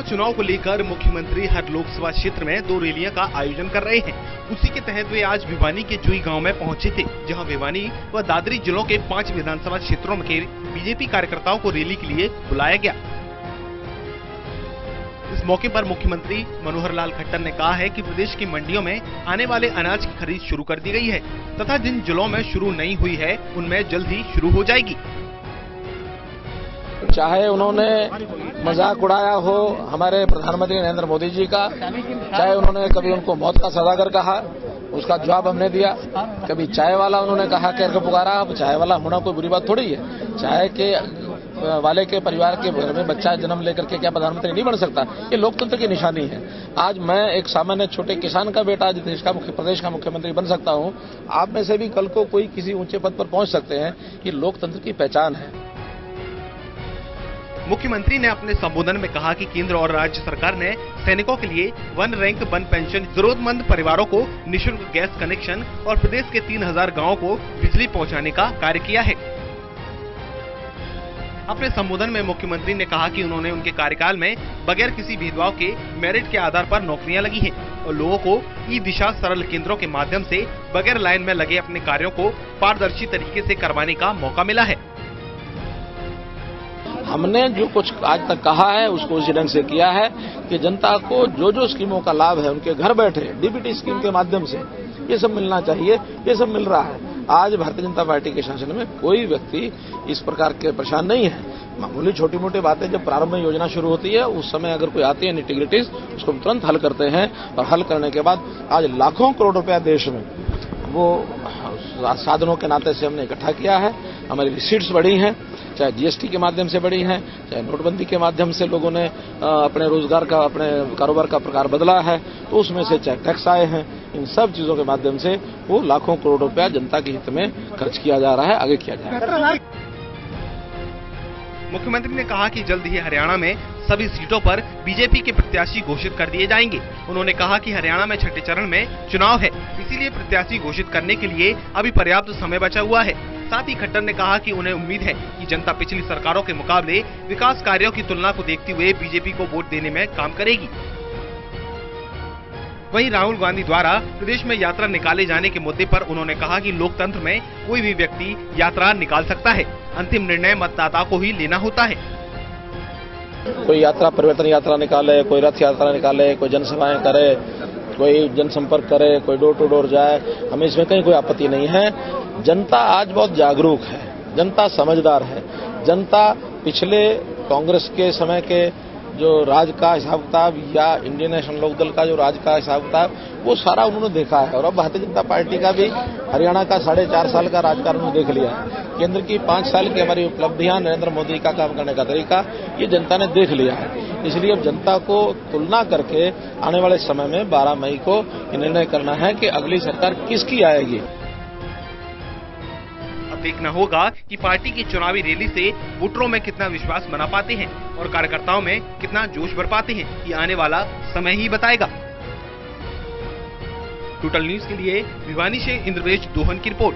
चुनाव को लेकर मुख्यमंत्री हर लोकसभा क्षेत्र में 2 रैलियों का आयोजन कर रहे हैं। उसी के तहत वे आज भिवानी के जुई गांव में पहुंचे थे, जहां भिवानी व दादरी जिलों के 5 विधानसभा क्षेत्रों के बीजेपी कार्यकर्ताओं को रैली के लिए बुलाया गया। इस मौके पर मुख्यमंत्री मनोहर लाल खट्टर ने कहा है कि प्रदेश की मंडियों में आने वाले अनाज की खरीद शुरू कर दी गई है तथा जिन जिलों में शुरू नहीं हुई है उनमें जल्द ही शुरू हो जाएगी। चाहे उन्होंने मजाक उड़ाया हो हमारे प्रधानमंत्री नरेंद्र मोदी जी का, चाहे उन्होंने कभी उनको मौत का सौदागर कहा, उसका जवाब हमने दिया। कभी चाय वाला उन्होंने कहा करके पुकारा। अब चाय वाला होना कोई बुरी बात थोड़ी है। चाय के वाले के परिवार के घर में बच्चा जन्म लेकर के क्या प्रधानमंत्री नहीं बन सकता? ये लोकतंत्र की निशानी है। आज मैं एक सामान्य छोटे किसान का बेटा आज प्रदेश का मुख्यमंत्री बन सकता हूं। आप में से भी कल को कोई किसी ऊंचे पद पर पहुंच सकते हैं। ये लोकतंत्र की पहचान है। मुख्यमंत्री ने अपने संबोधन में कहा कि केंद्र और राज्य सरकार ने सैनिकों के लिए 1 रैंक 1 पेंशन, जरूरतमंद परिवारों को निःशुल्क गैस कनेक्शन और प्रदेश के 3000 गांवों को बिजली पहुंचाने का कार्य किया है। अपने संबोधन में मुख्यमंत्री ने कहा कि उन्होंने उनके कार्यकाल में बगैर किसी भेदभाव के मेरिट के आधार पर नौकरियां लगी हैं और लोगों को ई दिशा सरल केंद्रों के माध्यम से बगैर लाइन में लगे अपने कार्यों को पारदर्शी तरीके से करवाने का मौका मिला है। हमने जो कुछ आज तक कहा है उसको उसी ढंग से किया है कि जनता को जो जो स्कीमों का लाभ है उनके घर बैठे डीबीटी स्कीम के माध्यम से ये सब मिलना चाहिए। ये सब मिल रहा है। आज भारतीय जनता पार्टी के शासन में कोई व्यक्ति इस प्रकार के परेशान नहीं है। मामूली छोटी मोटी बातें जब प्रारंभ में योजना शुरू होती है उस समय अगर कोई आती है निटिग्रिटीज उसको तुरंत हल करते हैं और हल करने के बाद आज लाखों करोड़ रुपया देश में वो साधनों के नाते से हमने इकट्ठा किया है। हमारी रिसीट्स बढ़ी हैं, चाहे जीएसटी के माध्यम से बढ़ी हैं, चाहे नोटबंदी के माध्यम से लोगों ने अपने रोजगार का अपने कारोबार का प्रकार बदला है तो उसमें से चाहे टैक्स आए हैं, इन सब चीजों के माध्यम से वो लाखों करोड़ रुपया जनता के हित में खर्च किया जा रहा है, आगे किया जा रहा है। मुख्यमंत्री ने कहा कि जल्द ही हरियाणा में सभी सीटों पर बीजेपी के प्रत्याशी घोषित कर दिए जाएंगे। उन्होंने कहा कि हरियाणा में 6ठे चरण में चुनाव है, इसीलिए प्रत्याशी घोषित करने के लिए अभी पर्याप्त समय बचा हुआ है। साथ ही खट्टर ने कहा कि उन्हें उम्मीद है कि जनता पिछली सरकारों के मुकाबले विकास कार्यों की तुलना को देखते हुए बीजेपी को वोट देने में काम करेगी। वहीं राहुल गांधी द्वारा प्रदेश में यात्रा निकाले जाने के मुद्दे पर उन्होंने कहा कि लोकतंत्र में कोई भी व्यक्ति यात्रा निकाल सकता है, अंतिम निर्णय मतदाता को ही लेना होता है। कोई यात्रा परिवर्तन यात्रा निकाले, कोई रथ यात्रा निकाले, कोई जनसभाएं करे, कोई जनसंपर्क करे, कोई डोर टू डोर जाए, हमें इसमें कहीं कोई आपत्ति नहीं है। जनता आज बहुत जागरूक है, जनता समझदार है। जनता पिछले कांग्रेस के समय के जो राज का हिसाब किताब या इंडियन नेशनल लोकदल का जो राज का हिसाब किताब वो सारा उन्होंने देखा है और अब भारतीय जनता पार्टी का भी हरियाणा का 4.5 साल का राजकारण उन्होंने देख लिया है। केंद्र की 5 साल की हमारी उपलब्धियां, नरेंद्र मोदी का काम करने का तरीका ये जनता ने देख लिया है। इसलिए अब जनता को तुलना करके आने वाले समय में 12 मई को निर्णय करना है कि अगली सरकार किसकी आएगी। देखना होगा कि पार्टी की चुनावी रैली से वोटरों में कितना विश्वास बना पाते हैं और कार्यकर्ताओं में कितना जोश भर पाते हैं, ये आने वाला समय ही बताएगा। टोटल न्यूज के लिए भिवानी से इंद्रवेश दोहन की रिपोर्ट।